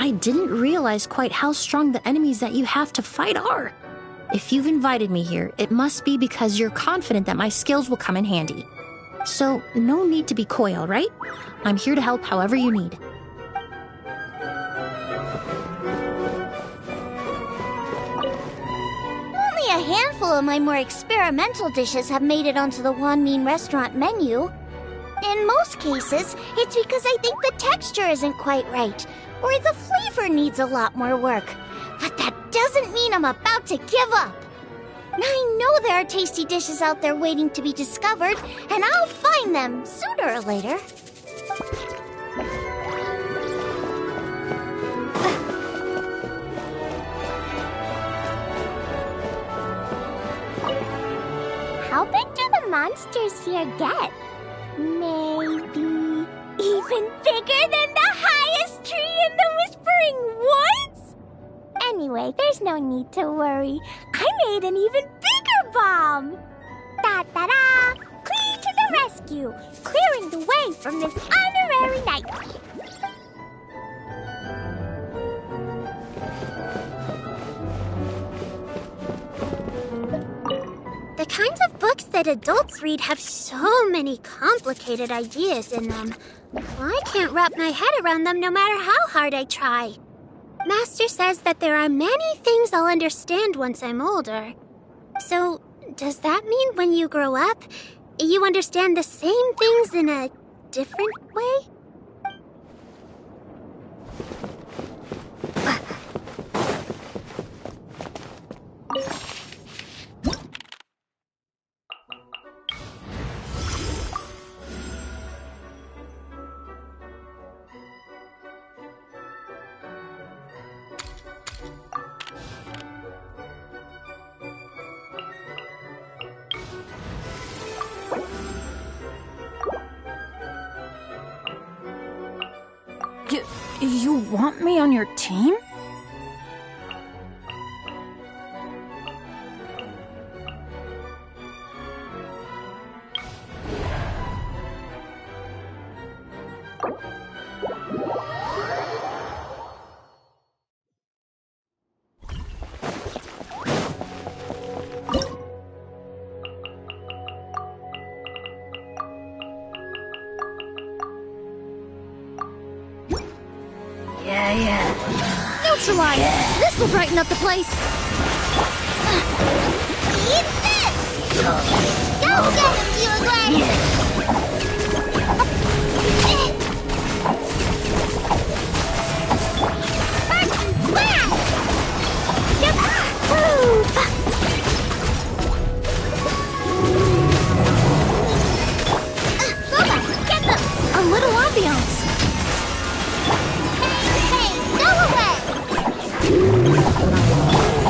I didn't realize quite how strong the enemies that you have to fight are. If you've invited me here, it must be because you're confident that my skills will come in handy. So, no need to be coy, all right? I'm here to help however you need. Only a handful of my more experimental dishes have made it onto the Wanmin restaurant menu. In most cases, it's because I think the texture isn't quite right, or the flavor needs a lot more work. But that doesn't mean I'm about to give up. I know there are tasty dishes out there waiting to be discovered, and I'll find them sooner or later. How big do the monsters here get? Maybe even bigger than the highest tree in the Whispering Woods? Anyway, there's no need to worry. I made an even bigger bomb! Da-da-da! Clee to the rescue! Clearing the way from this honorary knight! The kinds of books that adults read have so many complicated ideas in them. I can't wrap my head around them no matter how hard I try. Master says that there are many things I'll understand once I'm older. So, does that mean when you grow up, you understand the same things in a different way? You want me on your team? Neutralize! This'll brighten up the place! Eat this! Go get him, Bugler! First blast! Lola, get them! A little ambiance! Hey, go away!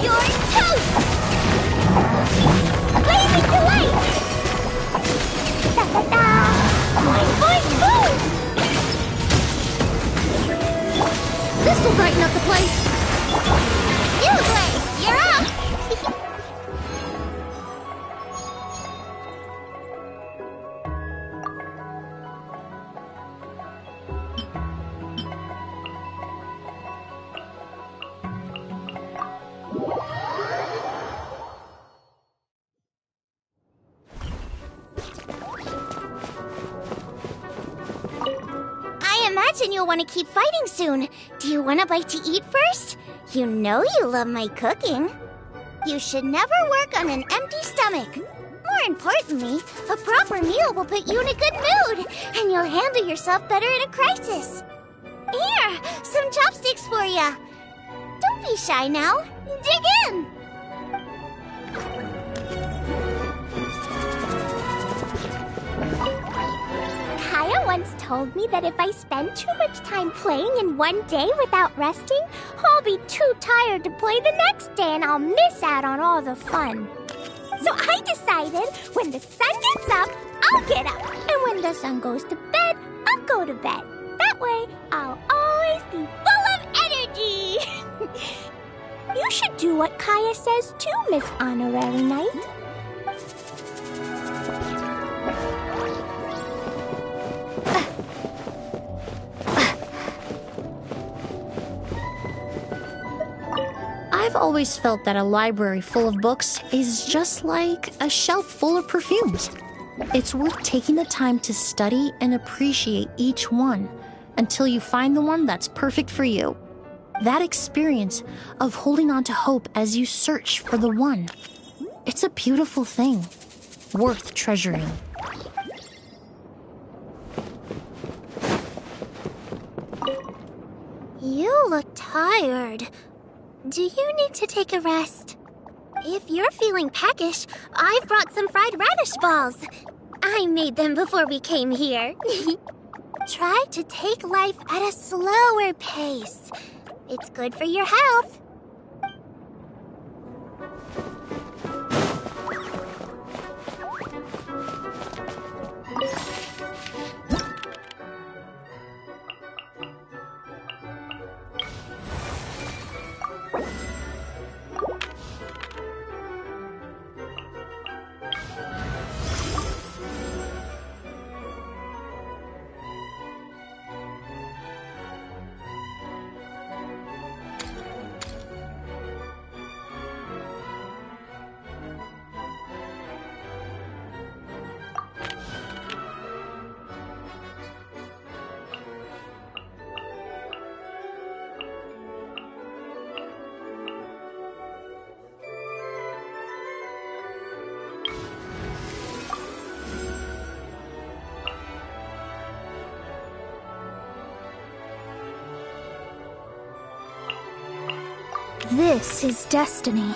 You're toast! Blazing delight! Da-da-da! Boing, boing, boom! This'll brighten up the place! Bugler, you're up! I imagine you'll want to keep fighting soon. Do you want a bite to eat first? You know you love my cooking. You should never work on an empty stomach. More importantly, a proper meal will put you in a good mood, and you'll handle yourself better in a crisis. Here, some chopsticks for ya. Don't be shy now. Dig in. Kaya once told me that if I spend too much time playing in one day without resting, I'll be too tired to play the next day and I'll miss out on all the fun. So I decided when the sun gets up, I'll get up. And when the sun goes to bed, I'll go to bed. That way, I'll always be full of energy. You should do what Kaya says too, Miss Honorary Knight. I've always felt that a library full of books is just like a shelf full of perfumes. It's worth taking the time to study and appreciate each one until you find the one that's perfect for you. That experience of holding on to hope as you search for the one, it's a beautiful thing, worth treasuring. You look tired. Do you need to take a rest? If you're feeling peckish, I've brought some fried radish balls. I made them before we came here. Try to take life at a slower pace. It's good for your health. This is destiny.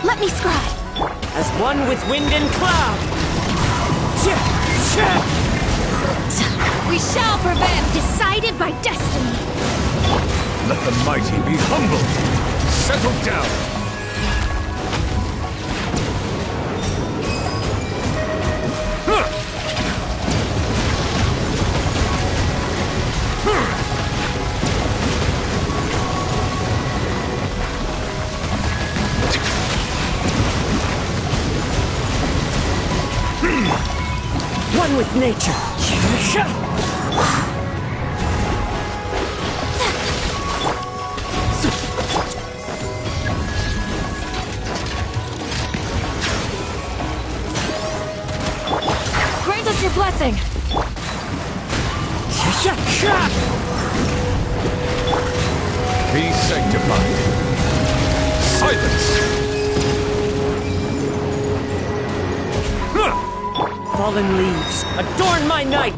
Let me scribe. As one with wind and cloud. We shall prevail. Decided by destiny. Let the mighty be humble. Settle down. One with nature. Grant us your blessing. Be sanctified. Silence! Fallen leaves, adorn my night!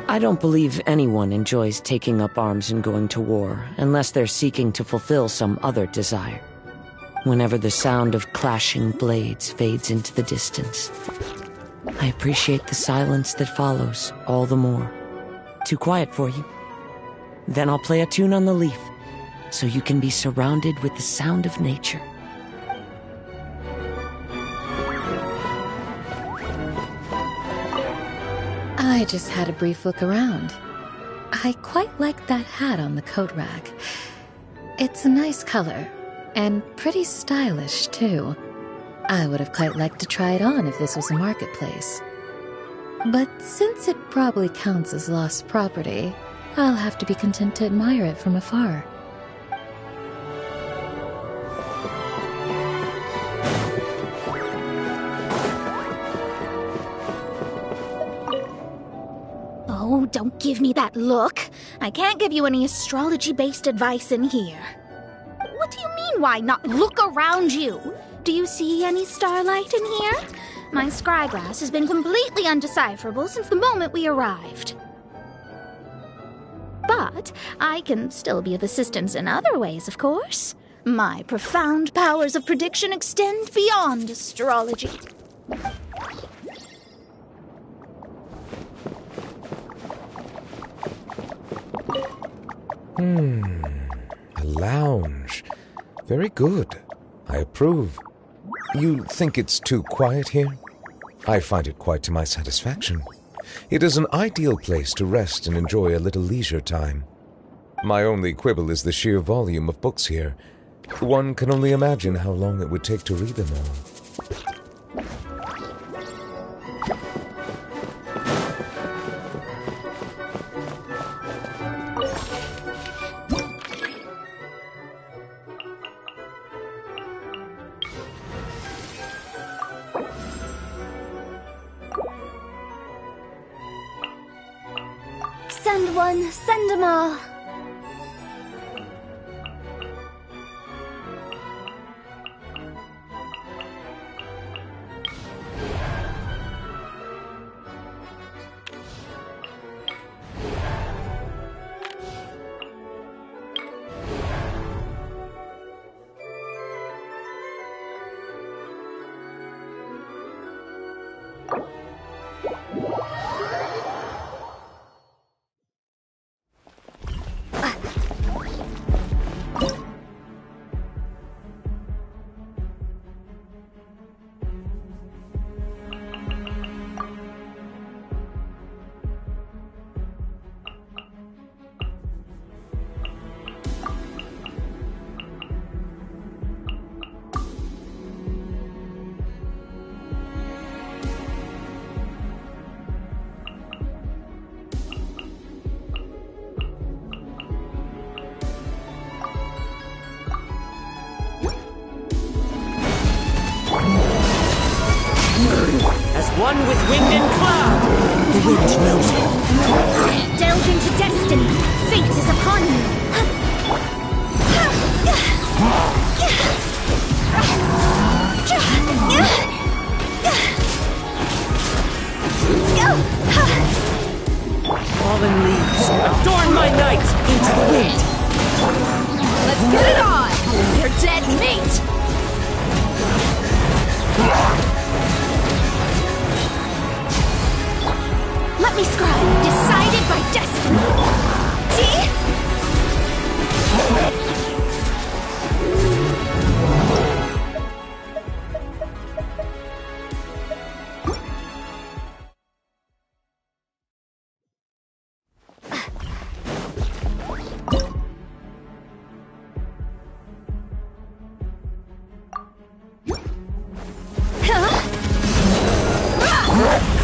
I don't believe anyone enjoys taking up arms and going to war, unless they're seeking to fulfill some other desire. Whenever the sound of clashing blades fades into the distance, I appreciate the silence that follows all the more. too quiet for you? Then I'll play a tune on the leaf, so you can be surrounded with the sound of nature. I just had a brief look around. I quite like that hat on the coat rack. It's a nice color, and pretty stylish, too. I would have quite liked to try it on if this was a marketplace. But since it probably counts as lost property, I'll have to be content to admire it from afar. Oh, don't give me that look. I can't give you any astrology-based advice in here. What do you mean, why not? Look around you. Do you see any starlight in here? My scryglass has been completely undecipherable since the moment we arrived. But I can still be of assistance in other ways, of course. My profound powers of prediction extend beyond astrology. A lounge. Very good. I approve. You think it's too quiet here? I find it quite to my satisfaction. It is an ideal place to rest and enjoy a little leisure time. My only quibble is the sheer volume of books here. One can only imagine how long it would take to read them all. Send one, send them all. As one with wind and cloud, the wind knows it. Delve into destiny. Fate is upon you. Fallen leaves, adorn my night into the wind. Let's get it on! Your dead mate! Let me scribe. Decided by destiny. See?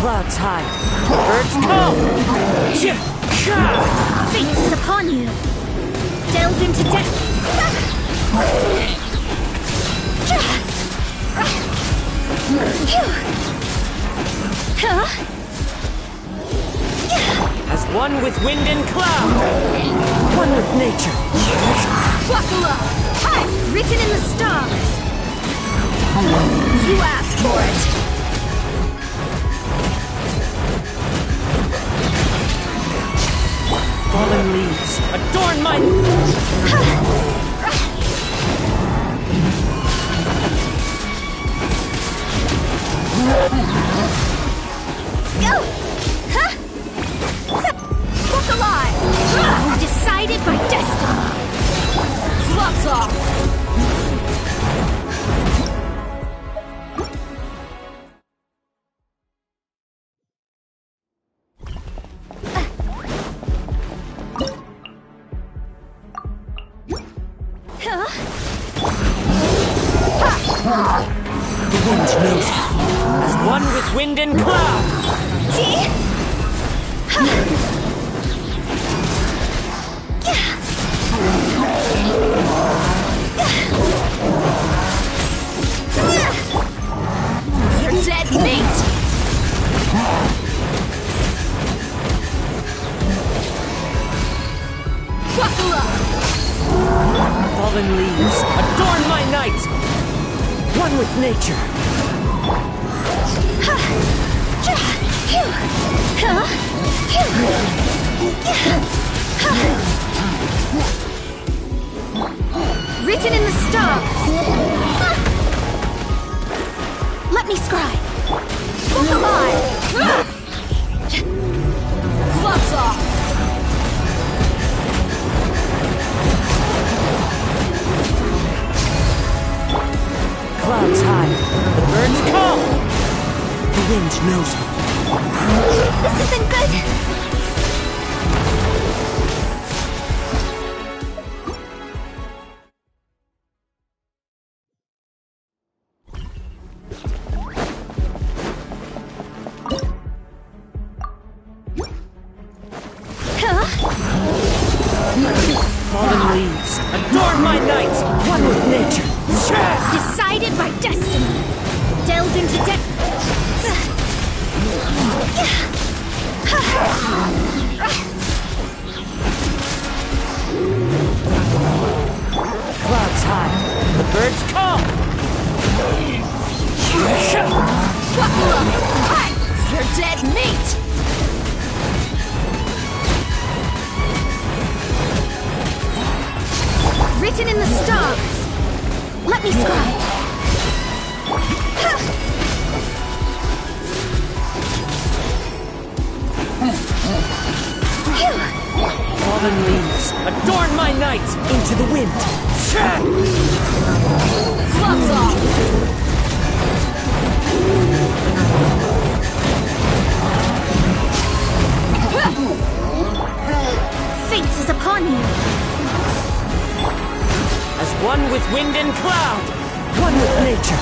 Clouds high, birds come. Fate is upon you. Delve into destiny. As one with wind and cloud, one with nature. Buckle up. I'm written in the stars. You asked for it. Fallen leaves, adorn my... Go! Huh? Buckle The wind knows it. As one with wind and cloud. You're dead, mate! Buckle up! Fallen leaves, adorn my night! One with nature. Written in the stars! Let me scribe! Book alive! Gloves off! Clouds high, the birds call. The wind knows it. This isn't good. Fallen leaves, adorn my night. One with nature. Decided by destiny! Delved into depth. Clouds high, the birds call. Buckle up! You're dead, mate! Written in the stars! Let me scribe! Fallen leaves, adorn my night. Into the wind. Gloves off! Fate is upon you! As one with wind and cloud. One with nature.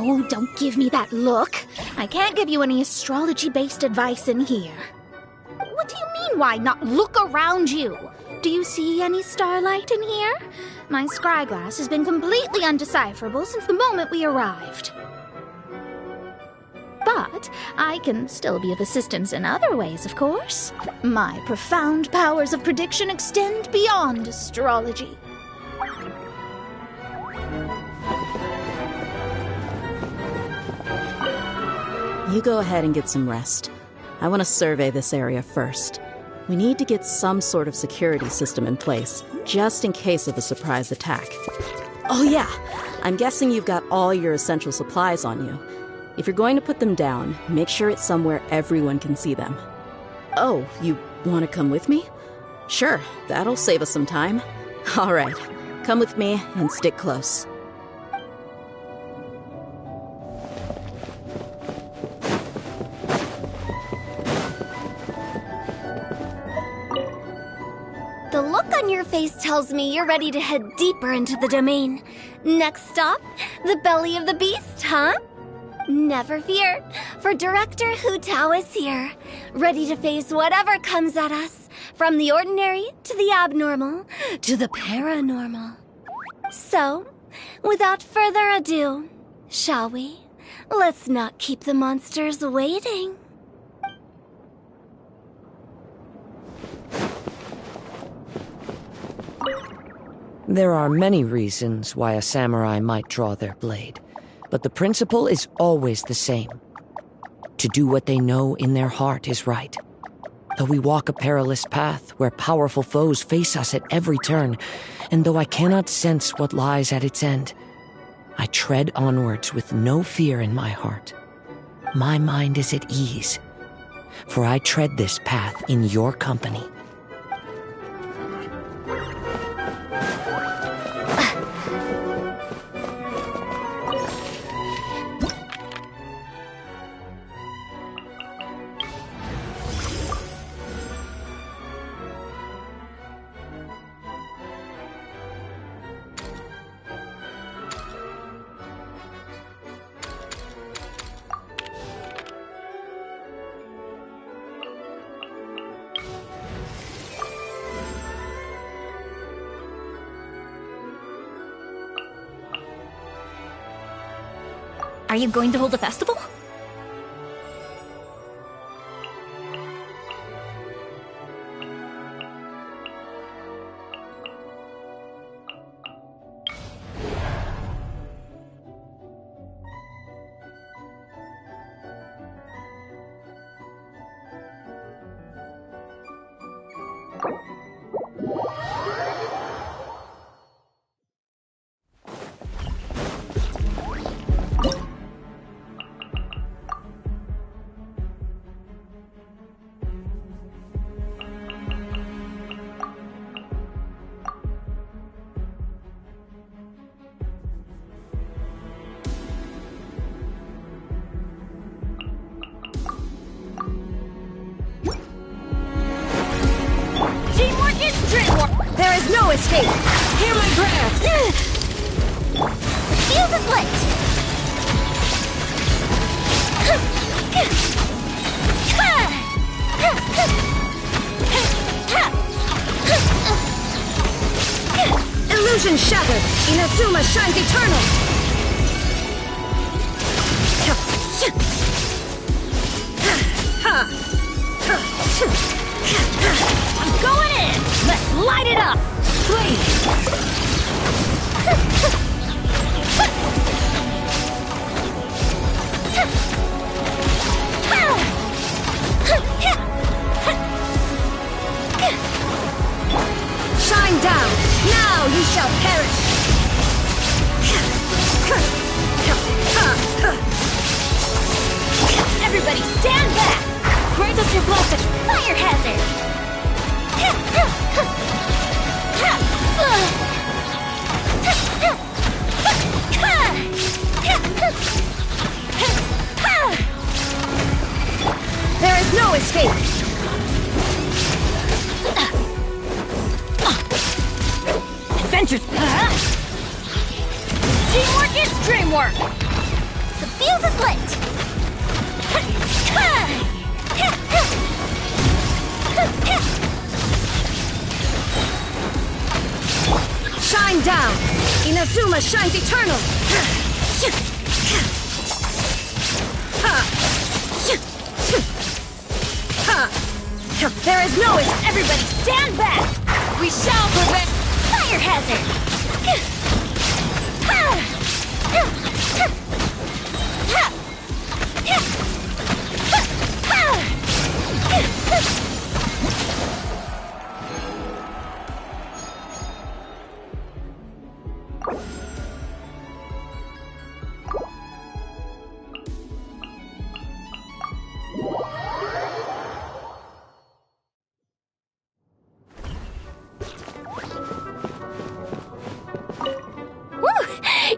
Oh, don't give me that look. I can't give you any astrology-based advice in here. What do you mean, why not look around you? Do you see any starlight in here? My scryglass has been completely undecipherable since the moment we arrived. But I can still be of assistance in other ways, of course. My profound powers of prediction extend beyond astrology. You go ahead and get some rest. I want to survey this area first. We need to get some sort of security system in place, just in case of a surprise attack. Oh yeah, I'm guessing you've got all your essential supplies on you. If you're going to put them down, make sure it's somewhere everyone can see them. Oh, you want to come with me? Sure, that'll save us some time. All right, come with me and stick close. The look on your face tells me you're ready to head deeper into the domain. Next stop, the belly of the beast, huh? Never fear, for Director Hu Tao is here, ready to face whatever comes at us, from the ordinary to the abnormal to the paranormal. So, without further ado, shall we? Let's not keep the monsters waiting. There are many reasons why a samurai might draw their blade, but the principle is always the same. To do what they know in their heart is right. Though we walk a perilous path where powerful foes face us at every turn, and though I cannot sense what lies at its end, I tread onwards with no fear in my heart. My mind is at ease, for I tread this path in your company. Are you going to hold a festival? There is no escape! Hear my prayer! Fuse is lit! Illusion shattered! Inazuma shines eternal! I'm going in! Let's light it up! Please! Shine down! Now you shall perish! Everybody stand back! Grant us your blessing! Fire hazard! There is no escape! Adventures! Teamwork is dreamwork! The fuse is lit! Shine down! Inazuma shines eternal! There is no escape! Everybody stand back! We shall prevent fire hazard!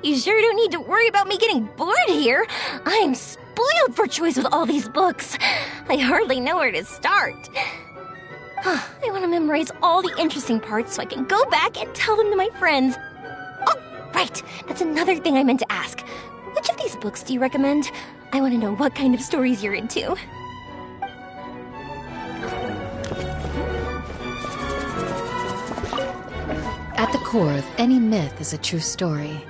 You sure don't need to worry about me getting bored here. I'm spoiled for choice with all these books. I hardly know where to start. I want to memorize all the interesting parts so I can go back and tell them to my friends. Oh, right. That's another thing I meant to ask. Which of these books do you recommend? I want to know what kind of stories you're into. At the core of any myth is a true story.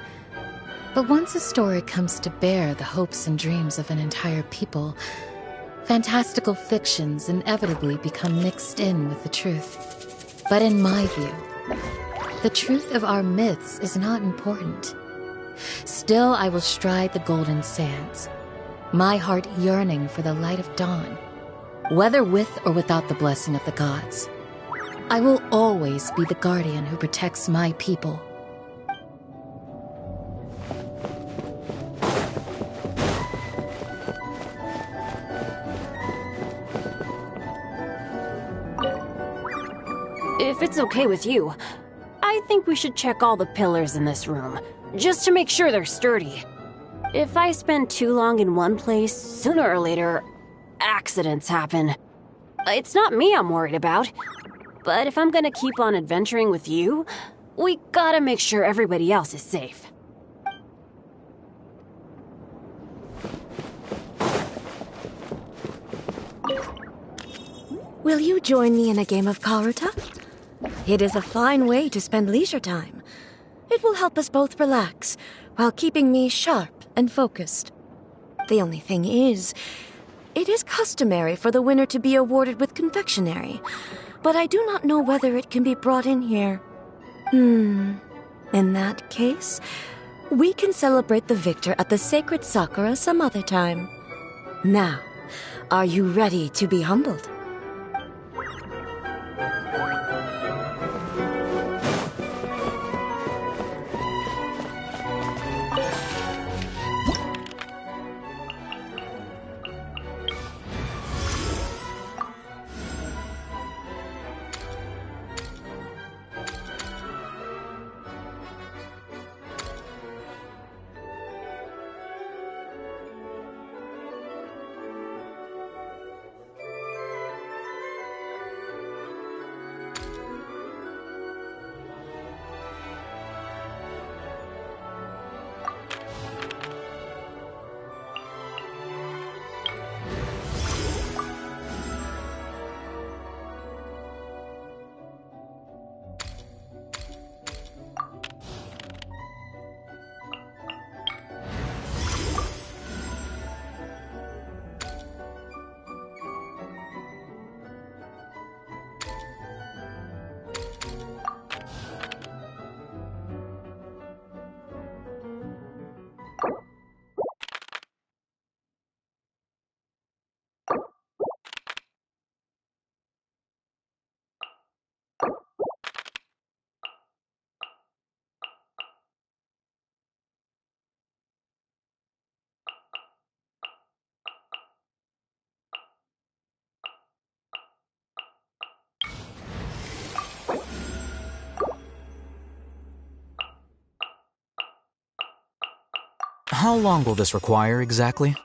But once a story comes to bear the hopes and dreams of an entire people, fantastical fictions inevitably become mixed in with the truth. But in my view, the truth of our myths is not important. Still, I will stride the golden sands, my heart yearning for the light of dawn, whether with or without the blessing of the gods. I will always be the guardian who protects my people. If it's okay with you, I think we should check all the pillars in this room, just to make sure they're sturdy. If I spend too long in one place, sooner or later, accidents happen. It's not me I'm worried about, but if I'm gonna keep on adventuring with you, we gotta make sure everybody else is safe. Will you join me in a game of Karuta? It is a fine way to spend leisure time. It will help us both relax, while keeping me sharp and focused. The only thing is, it is customary for the winner to be awarded with confectionery, but I do not know whether it can be brought in here. In that case, we can celebrate the victor at the Sacred Sakura some other time. Now, are you ready to be humbled? How long will this require exactly?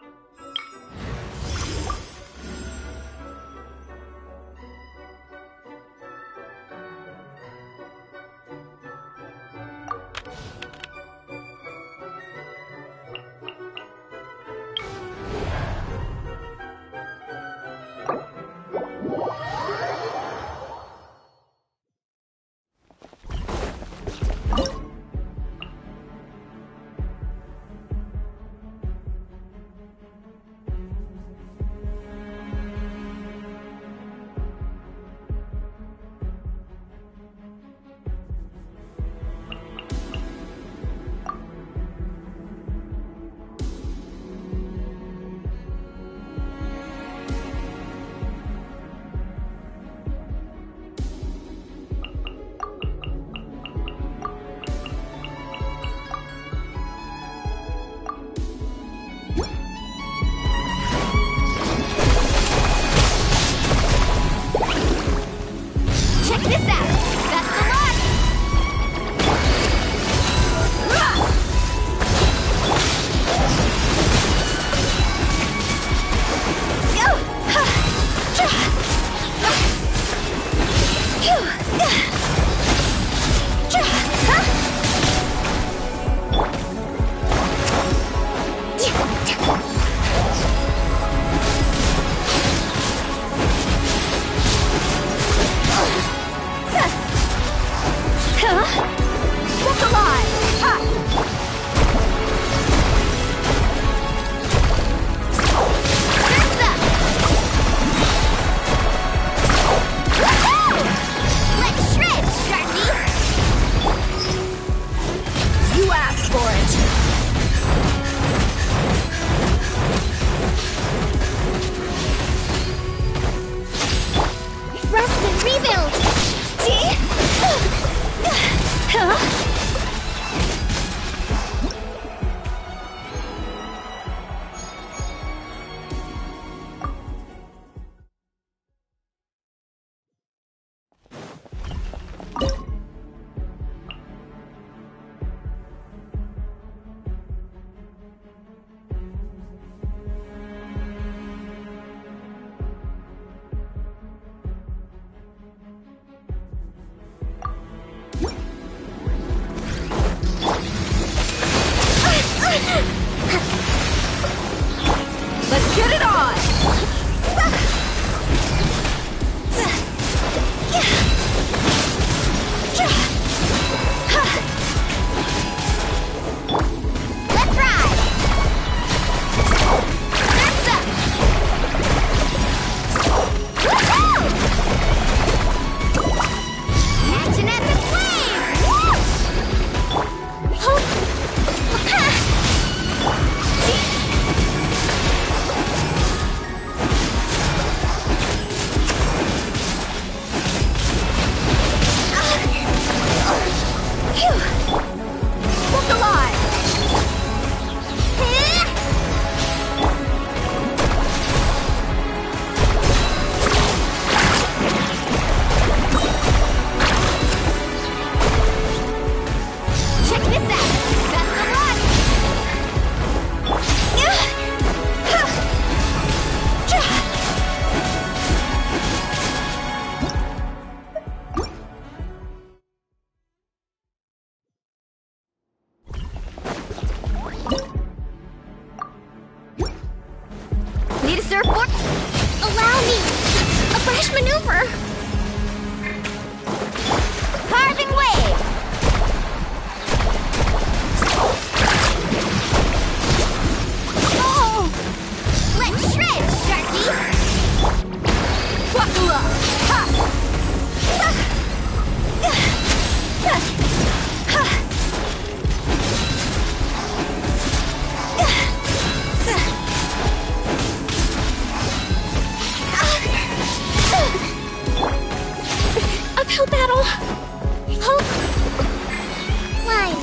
Line.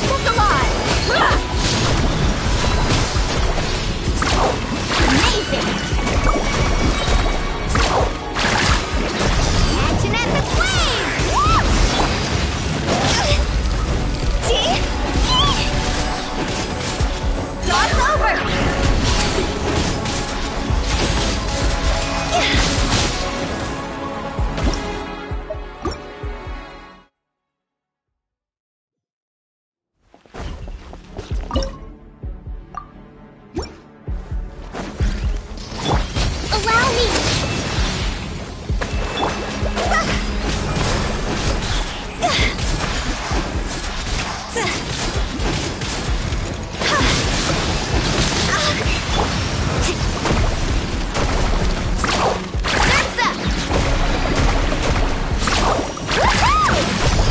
Look alive! Amazing! Action at the flame! See? Dog's over! Allow me!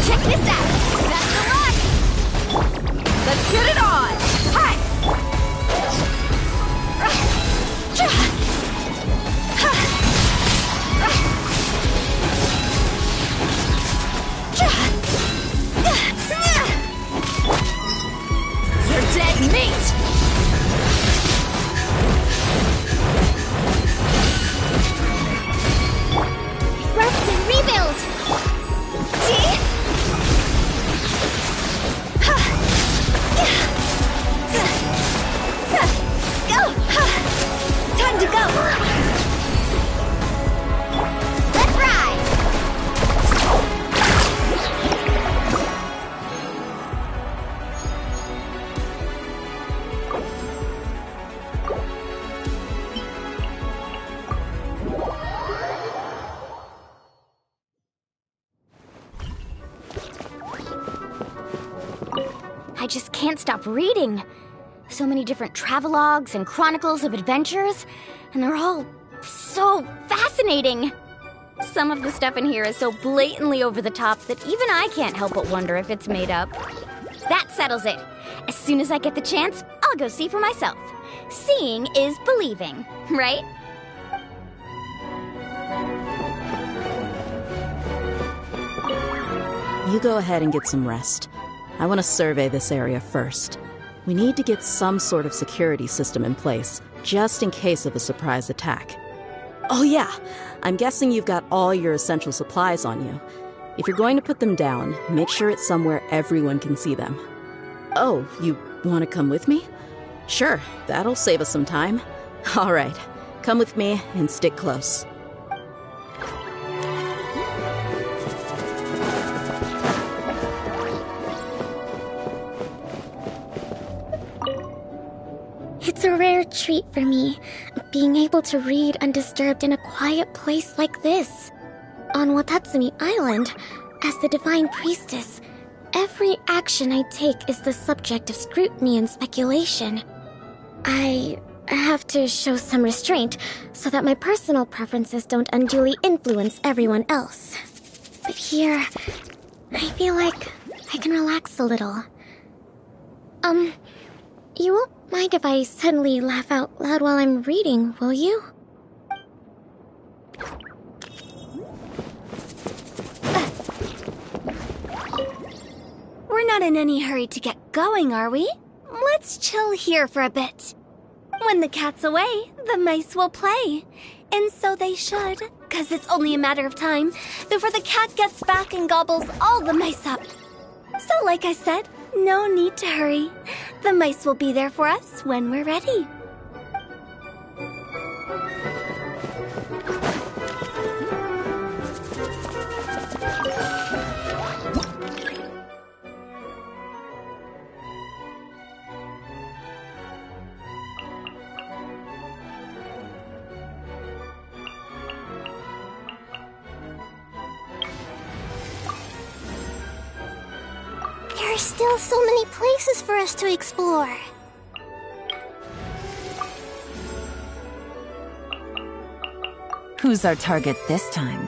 Check this out! That's the run! Let's get it on! Hi! You're dead meat! Rest and rebuild! See? Go! Time to go! Let's ride! I just can't stop reading. So many different travelogues and chronicles of adventures, and they're all so fascinating. Some of the stuff in here is so blatantly over the top that even I can't help but wonder if it's made up. That settles it. As soon as I get the chance, I'll go see for myself. Seeing is believing, right? You go ahead and get some rest. I want to survey this area first. We need to get some sort of security system in place, just in case of a surprise attack. Oh yeah, I'm guessing you've got all your essential supplies on you. If you're going to put them down, make sure it's somewhere everyone can see them. Oh, you want to come with me? Sure, that'll save us some time. All right, come with me and stick close. It's a rare treat for me, being able to read undisturbed in a quiet place like this. On Watatsumi Island, as the Divine Priestess, every action I take is the subject of scrutiny and speculation. I have to show some restraint so that my personal preferences don't unduly influence everyone else. But here, I feel like I can relax a little. You won't mind if I suddenly laugh out loud while I'm reading, will you? We're not in any hurry to get going, are we? Let's chill here for a bit. When the cat's away, the mice will play. And so they should, 'cause it's only a matter of time before the cat gets back and gobbles all the mice up. So like I said, no need to hurry. The mice will be there for us when we're ready. There are still so many places for us to explore. Who's our target this time?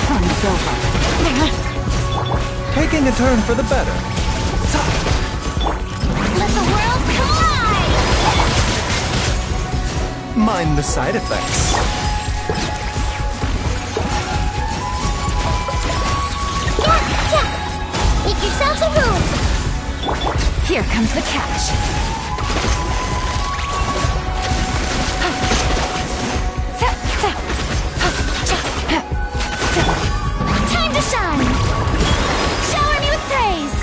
Fun's over. Taking a turn for the better. Let the world collide! Mind the side effects. Make yourselves a room! Here comes the catch. Time to shine! Shower me with praise!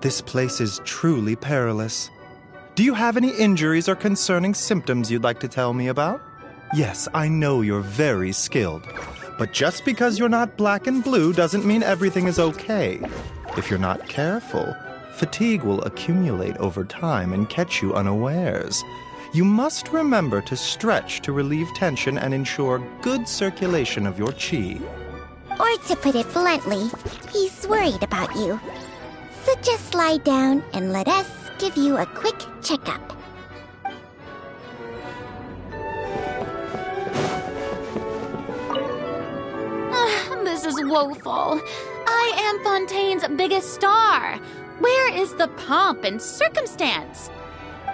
This place is truly perilous. Do you have any injuries or concerning symptoms you'd like to tell me about? Yes, I know you're very skilled. But just because you're not black and blue doesn't mean everything is okay. If you're not careful, fatigue will accumulate over time and catch you unawares. You must remember to stretch to relieve tension and ensure good circulation of your chi. Or to put it bluntly, he's worried about you. So just lie down and let us give you a quick checkup. This is woeful. I am Fontaine's biggest star. Where is the pomp and circumstance?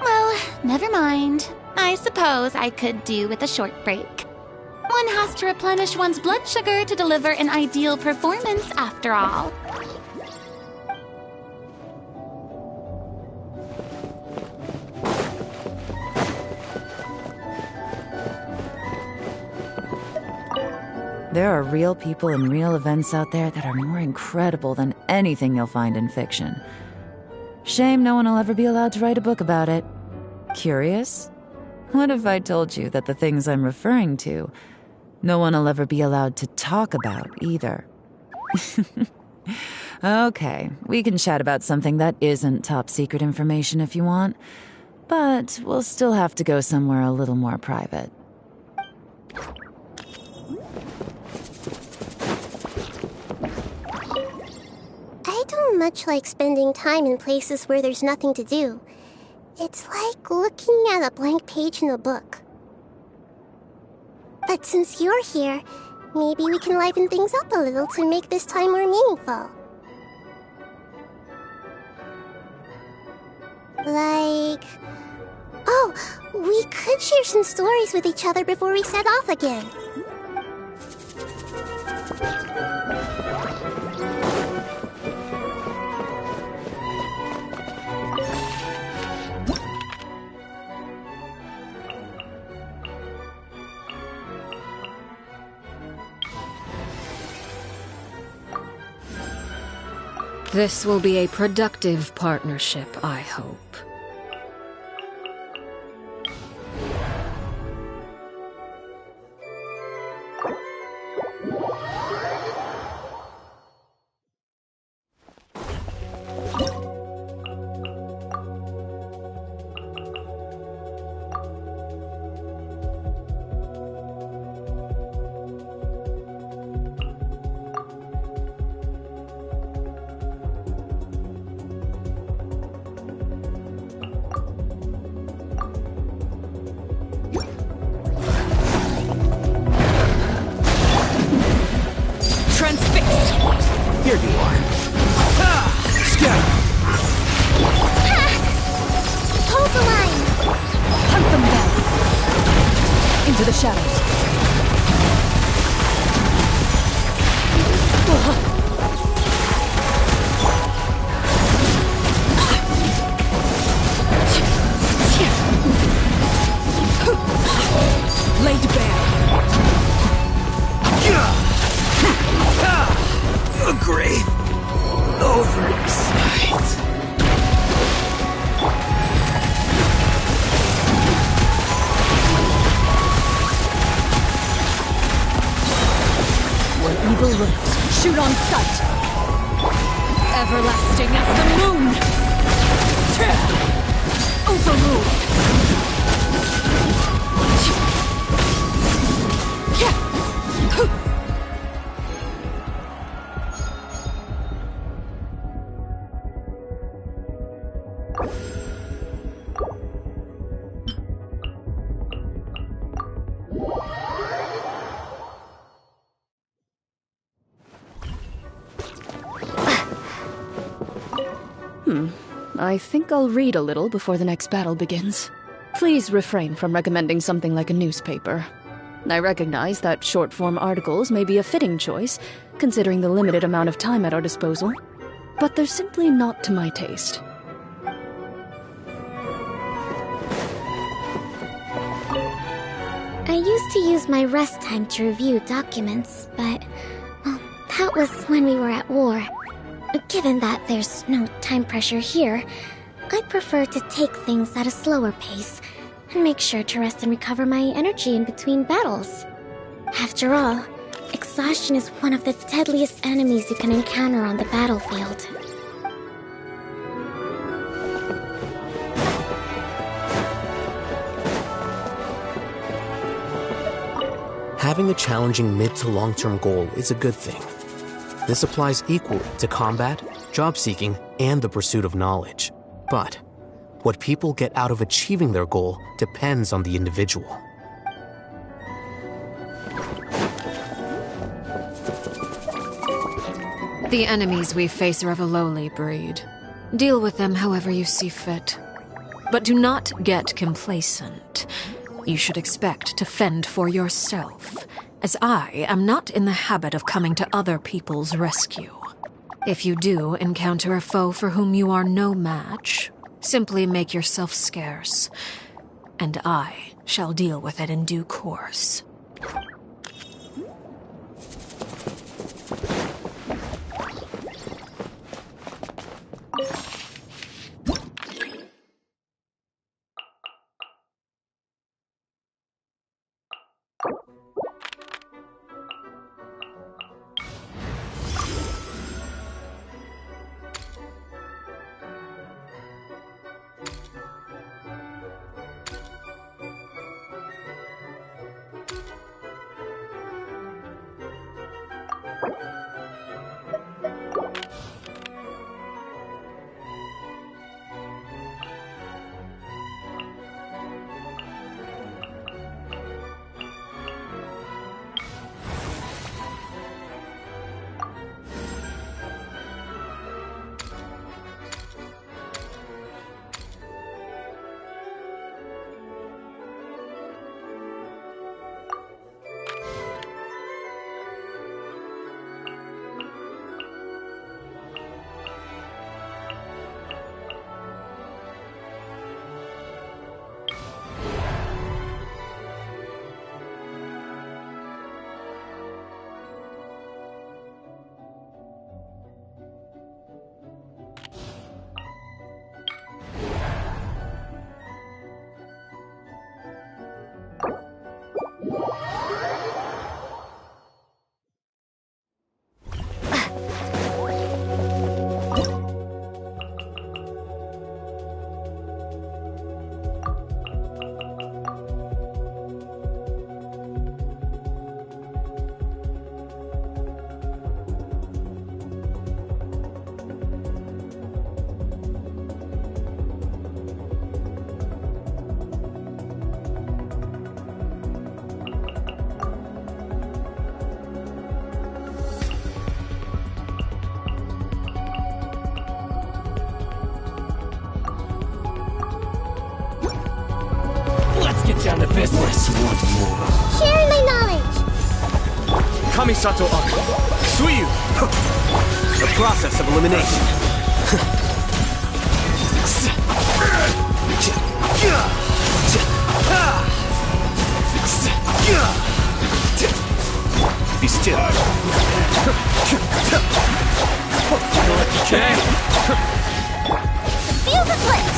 Well, never mind. I suppose I could do with a short break. One has to replenish one's blood sugar to deliver an ideal performance, after all. There are real people and real events out there that are more incredible than anything you'll find in fiction. Shame no one will ever be allowed to write a book about it. Curious? What if I told you that the things I'm referring to, no one will ever be allowed to talk about either? Okay, we can chat about something that isn't top secret information if you want, but we'll still have to go somewhere a little more private. I don't much like spending time in places where there's nothing to do. It's like looking at a blank page in a book. But since you're here, maybe we can liven things up a little to make this time more meaningful. Like... Oh, we could share some stories with each other before we set off again. This will be a productive partnership, I hope. Here you are. Scatter! Hold the line! Hunt them down! Into the shadows. Laid bare. A grave oversight. Where evil lurks, shoot on sight. Everlasting as the moon. Overruled. I think I'll read a little before the next battle begins. Please refrain from recommending something like a newspaper. I recognize that short-form articles may be a fitting choice, considering the limited amount of time at our disposal, but they're simply not to my taste. I used to use my rest time to review documents, but, well, that was when we were at war. Given that there's no time pressure here, I prefer to take things at a slower pace and make sure to rest and recover my energy in between battles. After all, exhaustion is one of the deadliest enemies you can encounter on the battlefield. Having a challenging mid to long-term goal is a good thing. This applies equally to combat, job seeking, and the pursuit of knowledge. But what people get out of achieving their goal depends on the individual. The enemies we face are of a lowly breed. Deal with them however you see fit. But do not get complacent. You should expect to fend for yourself, as I am not in the habit of coming to other people's rescue. If you do encounter a foe for whom you are no match, simply make yourself scarce, and I shall deal with it in due course. Down to business. Sharing my knowledge. Kamisato Aku. Suyu. The process of elimination. Be still. Okay. Feel the split.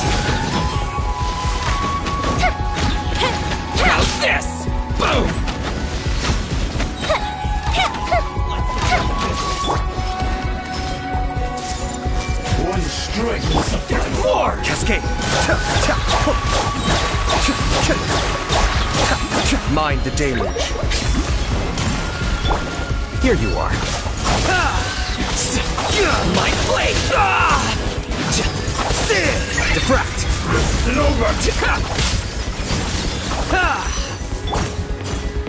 How's this? Boom! One strike will supply more! Cascade! Mind the deluge. Here you are. Mind blade! Diffract! Listen over!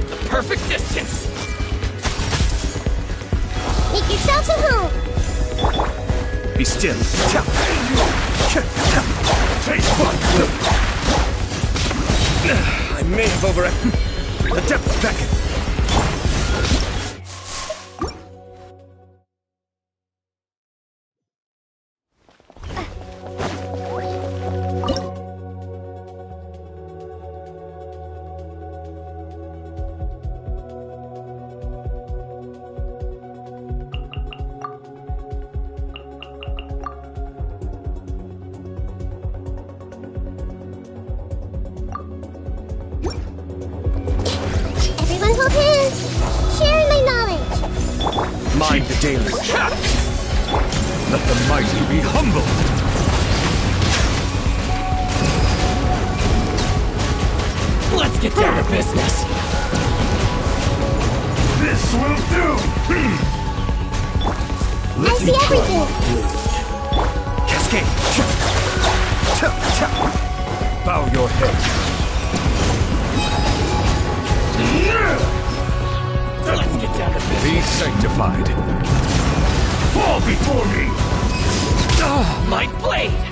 The perfect distance! Make yourselves at home! Be still. Taste my blade! I may have overacted. The depths beckon. Everyone hold hands! Sharing my knowledge! Mind the deluge. Let the mighty be humble. Let's get down to business. This will do! I see everything! Cascade! Bow your head. Let's get down to business. Be sanctified. Fall before me! Oh, my blade!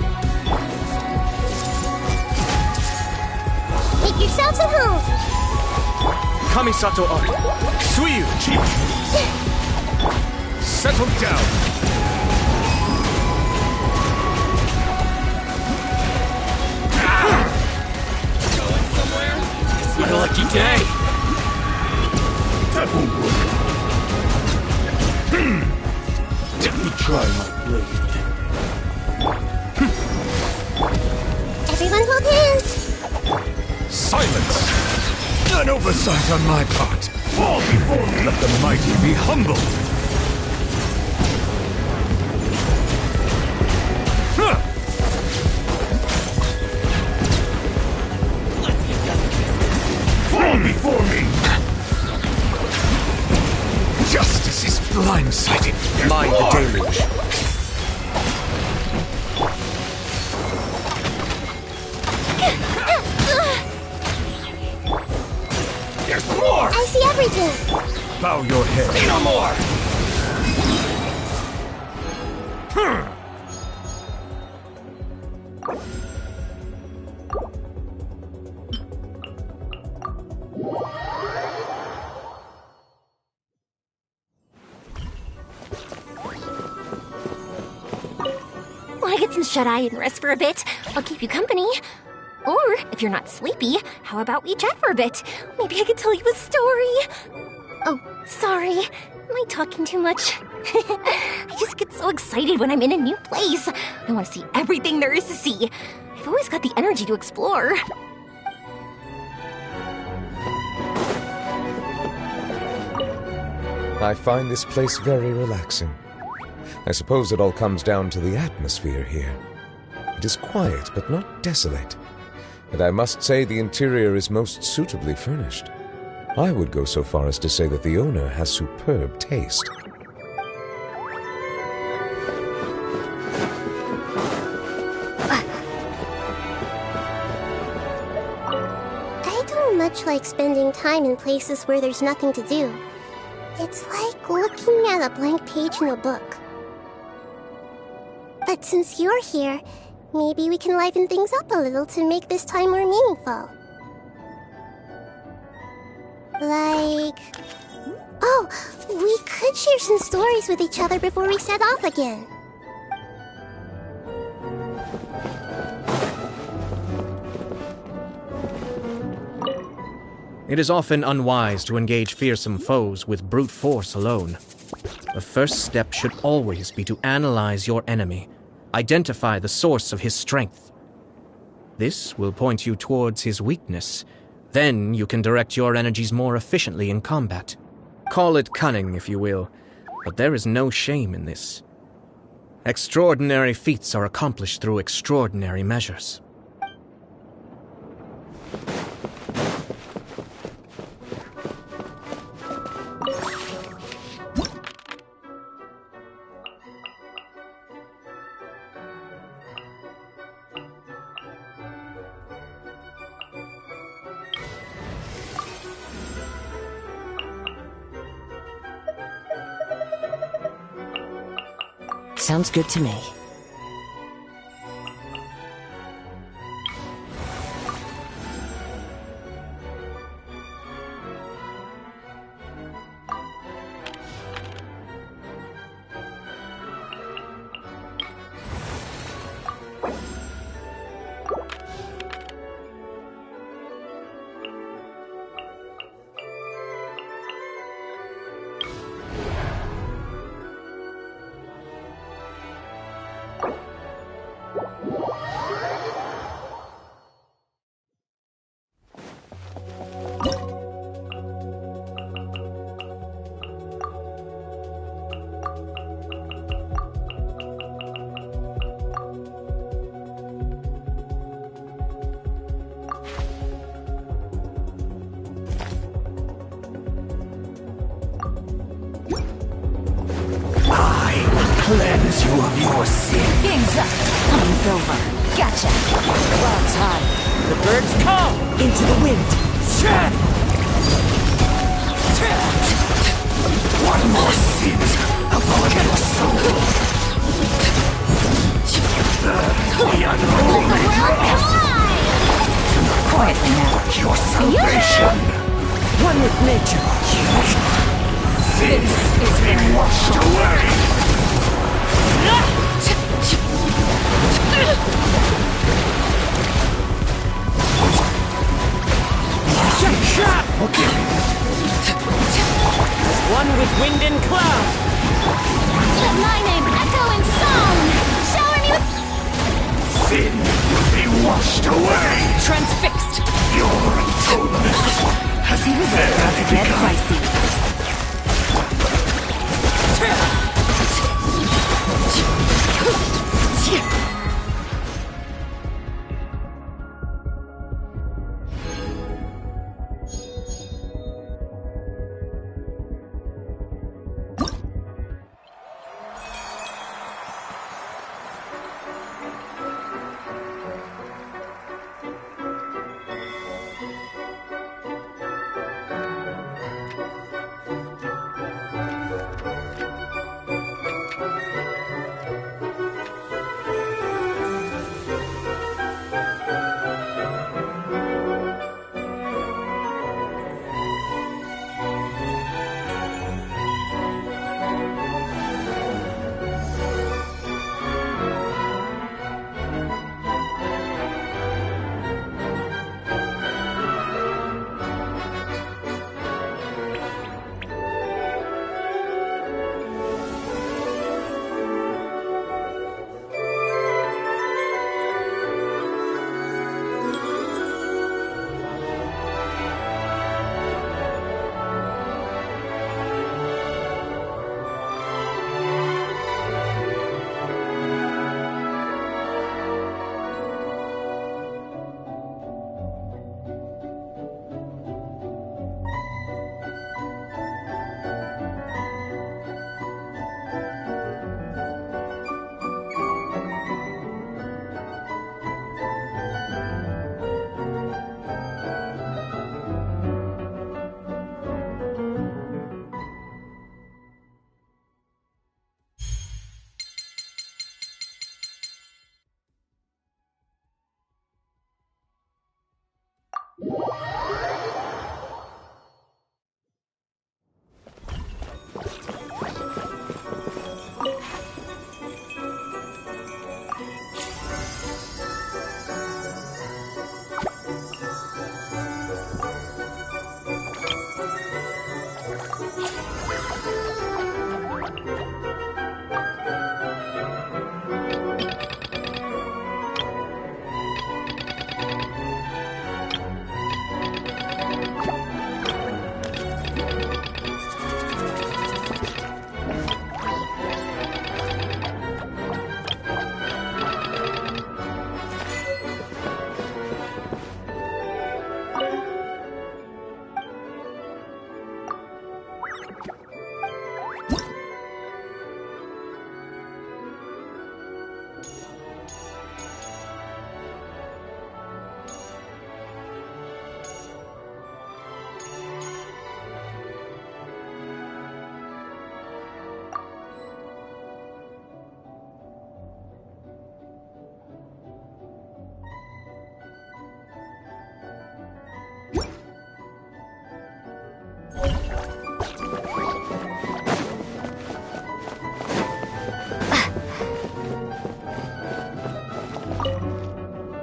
Make yourselves at home! Kamisato art. Suiyu chi. Settle down. Going somewhere? It's my lucky day! That won't work. Let me try my blade. Everyone hold hands! Silence! An oversight on my part. Fall before me. Let the mighty be humble. Let's get down to business. Fall before me! Justice is blindsided. Mind the deluge. There's more! I see everything! Bow your head. Say no more! Want to get some shut-eye and rest for a bit? I'll keep you company. Or, if you're not sleepy, how about we chat for a bit? Maybe I could tell you a story. Oh, sorry. Am I talking too much? I just get so excited when I'm in a new place. I want to see everything there is to see. I've always got the energy to explore. I find this place very relaxing. I suppose it all comes down to the atmosphere here. It is quiet, but not desolate. And I must say the interior is most suitably furnished. I would go so far as to say that the owner has superb taste. I don't much like spending time in places where there's nothing to do. It's like looking at a blank page in a book. But since you're here, maybe we can liven things up a little to make this time more meaningful. Like... Oh, we could share some stories with each other before we set off again. It is often unwise to engage fearsome foes with brute force alone. The first step should always be to analyze your enemy, identify the source of his strength. This will point you towards his weakness. Then you can direct your energies more efficiently in combat. Call it cunning, if you will, but there is no shame in this. Extraordinary feats are accomplished through extraordinary measures. Sounds good to me. reminds you of your sin. Game's up. Time's over. Gotcha. Clouds high. The birds come! Into the wind. One more sin upon your soul. The unholy drop. Quietly now. Your salvation. One with nature. Sin is being washed away. Okay. One with wind and cloud. Let my name echo in song. Shower me with... Sin will be washed away. Transfixed. Your atonement has barely begun.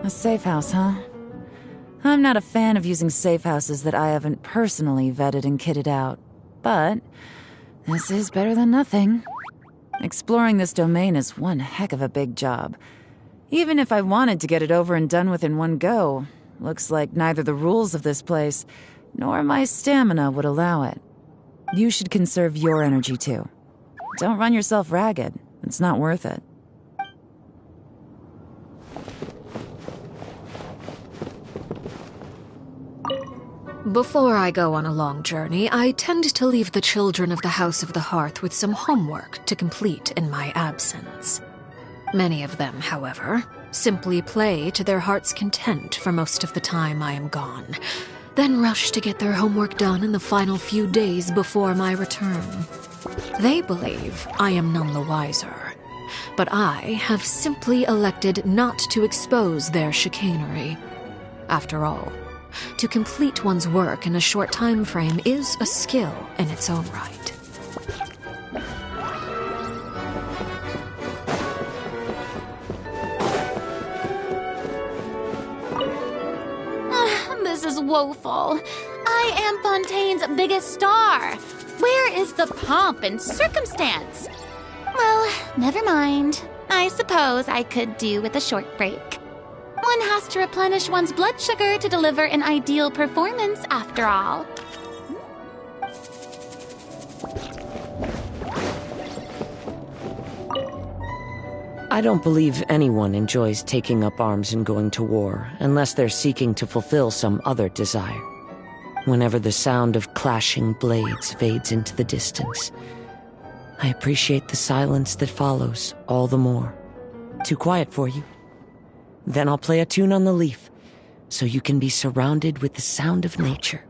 A safe house, huh? I'm not a fan of using safe houses that I haven't personally vetted and kitted out. But this is better than nothing. Exploring this domain is one heck of a big job. Even if I wanted to get it over and done with in one go, looks like neither the rules of this place nor my stamina would allow it. You should conserve your energy too. Don't run yourself ragged. It's not worth it. Before I go on a long journey, I tend to leave the children of the House of the Hearth with some homework to complete in my absence. Many of them, however, simply play to their heart's content for most of the time I am gone, then rush to get their homework done in the final few days before my return. They believe I am none the wiser, but I have simply elected not to expose their chicanery. After all, to complete one's work in a short time frame is a skill in its own right. This is woeful. I am Fontaine's biggest star. Where is the pomp and circumstance? Well, never mind. I suppose I could do with a short break. One has to replenish one's blood sugar to deliver an ideal performance, after all. I don't believe anyone enjoys taking up arms and going to war unless they're seeking to fulfill some other desire. Whenever the sound of clashing blades fades into the distance, I appreciate the silence that follows all the more. Too quiet for you? Then I'll play a tune on the leaf, so you can be surrounded with the sound of nature.